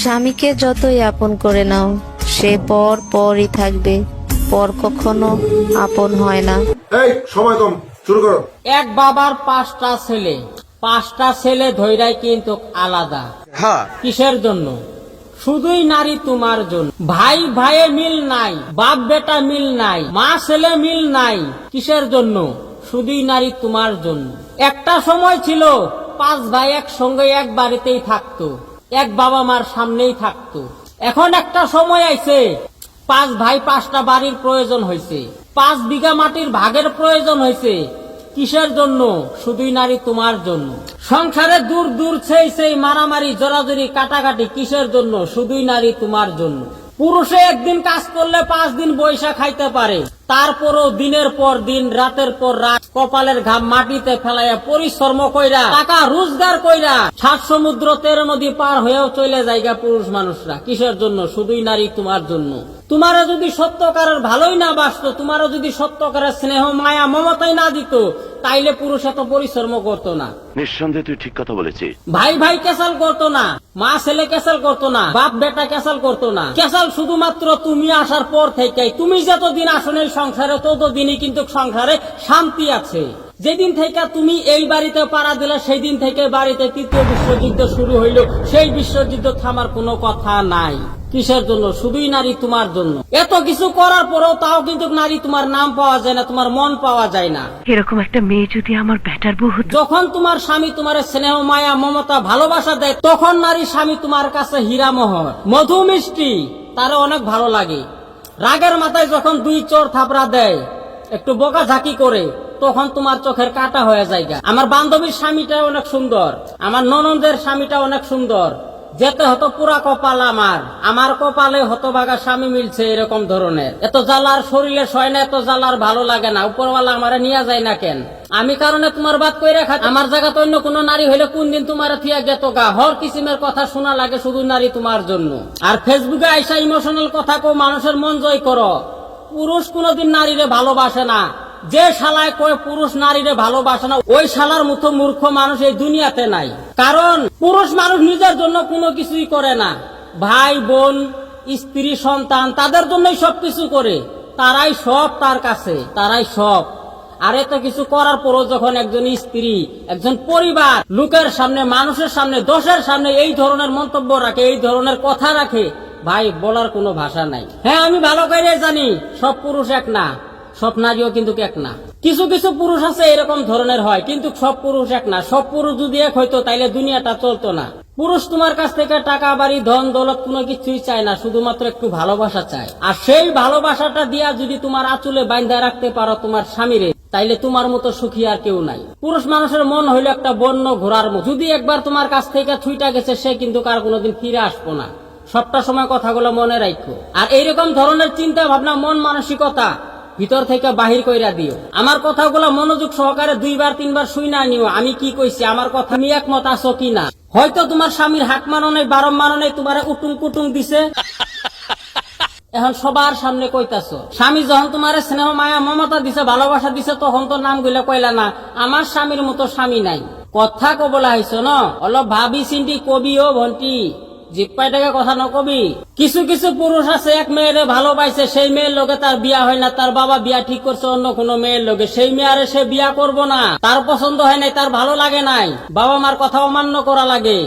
স্বামীকে যতই আপন করে নাও, সে পর পরই থাকবে, পর কখনো আপন হয় না। এই সময় কম, শুরু করো। এক বাবার 5টা ছেলে, 5টা ছেলে ধৈরাই কিন্তু আলাদা। কিসের জন্য? শুধুই নারী তোমার জন্য। ভাই ভাইয়ে মিল নাই, বাপ বেটা মিল নাই, মা ছেলে মিল নাই। কিসের জন্য? শুধুই নারী তোমার জন্য। একটা সময় ছিল 5 ভাই একসঙ্গে এক বাড়িতেই থাকতো, এক বাবা মার সামনেই থাকতো। এখন একটা সময় আইছে 5 ভাই 5টা বাড়ির প্রয়োজন হয়েছে, 5 বিঘা মাটির ভাগের প্রয়োজন হয়েছে। কিসের জন্য? শুধুই নারী তোমার জন্য। সংসারে দূর দূর সেই মারামারি জোরাজুরি কাটাকাটি কিসের জন্য? শুধুই নারী তোমার জন্য। পুরুষে একদিন কাজ করলে 5 দিন বৈশা খাইতে পারে, তারপরও দিনের পর দিন রাতের পর রাত কপালের ঘাম মাটিতে ফেলাইয়া পরিশ্রম কইরা টাকা রোজগার কইরা 7 সমুদ্র 13 নদী পার হয়েও চলে যায়গা পুরুষ মানুষরা। কিসের জন্য? শুধুই নারী তোমার জন্য। তোমারা যদি সত্যকারের ভালোই না বাসতো, তোমারা যদি সত্যকারের স্নেহ মায়া মমতাই না দিত, তাইলে পুরুষ এত পরিশ্রম করতো না। নিঃসন্দেহে তুই ঠিক কথা বলেছিস। ভাই ভাই কেসাল করতো না, মা ছেলে কেসাল করতো না, বাপ বেটা কেসাল করতো না। কেসাল শুধুমাত্র তুমি আসার পর থেকে। তুমি যতদিন আসো এই সংসারে ততদিনই কিন্তু সংসারে শান্তি আছে। যেদিন থেকে তুমি এই বাড়িতে পাড়া দিলে সেই দিন থেকে বাড়িতে 3য় বিশ্বযুদ্ধ শুরু হইল, সেই বিশ্বযুদ্ধ থামার কোনো কথা নাই। কিসের জন্য? শুধুই নারী তোমার জন্য। এত কিছু করার পরেও তাও কিন্তু নারী তোমার নাম পাওয়া যায় না, তোমার মন পাওয়া যায় না। এরকম একটা মেয়ে যদি আমার বেটার বউ হতো। যখন তোমার স্বামী তোমার স্নেহ মায়া মমতা ভালোবাসা দেয়, তখন নারী স্বামী তোমার কাছে হীরামোহর মধু মিষ্টি, তার অনেক ভালো লাগে। রাগের মাথায় যখন 2 চোর থাপড়া দেয়, একটু বোকা ঝাঁকি করে, তখন তোমার চোখের কাটা হয়ে যায়। আমার বান্ধবীর স্বামীটা অনেক সুন্দর, আমার ননদের স্বামীটা অনেক সুন্দর। যেতে হতো পুরা কপাল আমার কপালে হতভাগা স্বামী মিলছে এরকম ধরনের। এত জ্বালার শরীরে সয় না, এত জ্বালার ভালো লাগে না। উপরওয়ালা আমারে নিয়ে যায় না কেন? আমি কারণে তোমার বাদ কইরা খাই। আমার জায়গা তো অন্য কোন নারী হইলে কোন দিন তোমার থিয়া গেত গা। হর কিসিমের কথা শোনা লাগে, শুধু নারী তোমার জন্য। আর ফেসবুকে আইসা ইমোশনাল কথা কো, মানুষের মন জয় করো। পুরুষ কোনদিন নারীরে ভালোবাসে না। যে শালায় কয় পুরুষ নারীরে ভালোবাসে না, ওই শালার মতো মূর্খ মানুষ এই দুনিয়াতে নাই। কারণ পুরুষ মানুষ নিজের জন্য কোনো কিছুই করে না। ভাই বোন স্ত্রী সন্তান তাদের জন্যই সবকিছু করে। তারাই সব তার কাছে, তারাই সব। আর এত কিছু করার পরও যখন একজন স্ত্রী, একজন পরিবার লোকের সামনে, মানুষের সামনে, দশের সামনে এই ধরনের মন্তব্য রাখে, এই ধরনের কথা রাখে, ভাই বলার কোনো ভাষা নাই। হ্যাঁ, আমি ভালো করে জানি সব পুরুষ এক না, সব নারীও কিন্তু এক না। কিছু কিছু পুরুষ আছে এরকম ধরনের হয়, কিন্তু সব পুরুষ এক না। সব পুরুষ যদি এক হইতো তাইলে দুনিয়াটা চলতো না। পুরুষ তোমার কাছ থেকে টাকা বাড়ি ধন দৌলত কোনো কিছুই চায় না, শুধুমাত্র একটু ভালোবাসা চায়। আর সেই ভালোবাসাটা দিয়া যদি তোমার আঁচলে বাইন্ধা রাখতে পারো তোমার স্বামীরে, তাইলে তোমার মতো সুখী আর কেউ নাই। পুরুষ মানুষের মন হইল একটা বন্য ঘোড়ার মতো। যদি একবার তোমার কাছ থেকে ছুইটা গেছে, সে কিন্তু কার কোনোদিন ফিরে আসবো না। সবটা সময় কথাগুলো মনে রাখো। আর এইরকম ধরনের চিন্তা ভাবনা, মন মানসিকতা ভিতর থেকে বাহির কইরা দিও। আমার কথাগুলো মনোযোগ সহকারে 2বার 3বার শুইনা নিও। আমি কি কইছি, আমার কথা তুমি একমত আছো কিনা। হয়তো তোমার স্বামীর হাক মানো নাই, বারম মানো নাই, তোমার উটুং কুটুং দিছে, এখন সবার সামনে কইতাছো। স্বামী যখন তোমার স্নেহ মায়া মমতা দিছে, ভালোবাসা দিছে, তখন তো নাম গুলা কইলা না। আমার স্বামীর মতো স্বামী নাই। কথা কবলা হইছো ন, অলপ ভাবি চিন্তি কবি ও ভন্টি, জিপ্পাই টাকা কথা নকবি। কিছু কিছু পুরুষ আছে এক মেয়েরে ভালোবাসে, সেই মেয়ের লোকে তার বিয়া হয় না। তার বাবা বিয়া ঠিক করছে অন্য কোনো মেয়ের লোকে, সেই মেয়ারে সে বিয়া করবো না। তার পছন্দ হয় নাই, তার ভালো লাগে নাই, বাবা মার কথা অমান্য করা লাগে,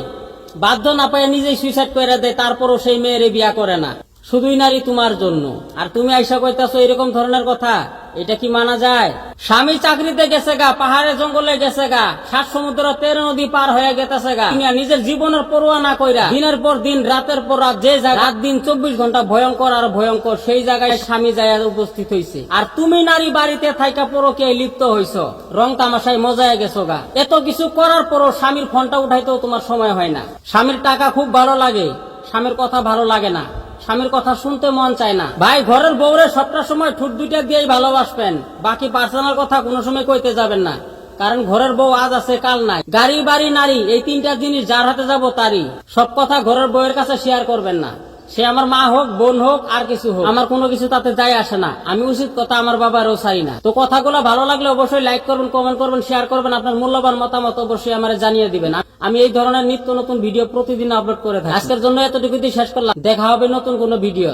বাধ্য না পায় নিজেই সুইসাইড করে দেয়, তারপরও সেই মেয়েরে বিয়া করে না। শুধুই নারী তোমার জন্য। আর তুমি আইসা কইতাছো এরকম ধরনের কথা, এটা কি মানা যায়? স্বামী চাকরিতে গেছে গা, পাহাড়ে জঙ্গলে গেছে গা, 7 সমুদ্র 13 নদী পার হয়ে গেছে গা, নিজের জীবনের পরোয়া না কইরা দিনের পর দিন রাতের পর রাত, যে রাত দিন 24 ঘন্টা ভয়ঙ্কর আর ভয়ঙ্কর, সেই জায়গায় স্বামী যায় উপস্থিত হইছে। আর তুমি নারী বাড়িতে থাইকা পরকীয়ায় লিপ্ত হইছ, রং তামাশায় মজায় গেছো গা। এত কিছু করার পরও স্বামীর ফোনটা উঠাইতেও তোমার সময় হয় না। স্বামীর টাকা খুব ভালো লাগে, স্বামীর কথা ভালো লাগে না, স্বামীর কথা শুনতে মন চায় না। ভাই, ঘরের বউরে সবটা সময় ঠুট 2টা দিয়েই ভালোবাসবেন, বাকি পার্সোনাল কথা কোনো সময় কইতে যাবেন না। কারণ ঘরের বউ আজ আছে কাল নাই। গাড়ি বাড়ি নারী, এই 3টা জিনিস যার হাতে যাবো তারই। সব কথা ঘরের বউয়ের কাছে শেয়ার করবেন না। সে আমার মা হোক, বোন হোক, আর কিছু হোক, আমার কোনো কিছু তাতে যায় আসে না। আমি উচিত কথা আমার বাবারও চাই না। তো কথাগুলো ভালো লাগলে অবশ্যই লাইক করবেন, কমেন্ট করবেন, শেয়ার করবেন। আপনার মূল্যবান মতামত অবশ্যই আমার জানিয়ে দিবেন। আমি এই ধরনের নিত্য নতুন ভিডিও প্রতিদিন আপলোড করে থাকি। আজকের জন্য এতটুকুই শেষ করলাম। দেখা হবে নতুন কোনো ভিডিও।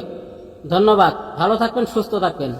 ধন্যবাদ। ভালো থাকবেন, সুস্থ থাকবেন।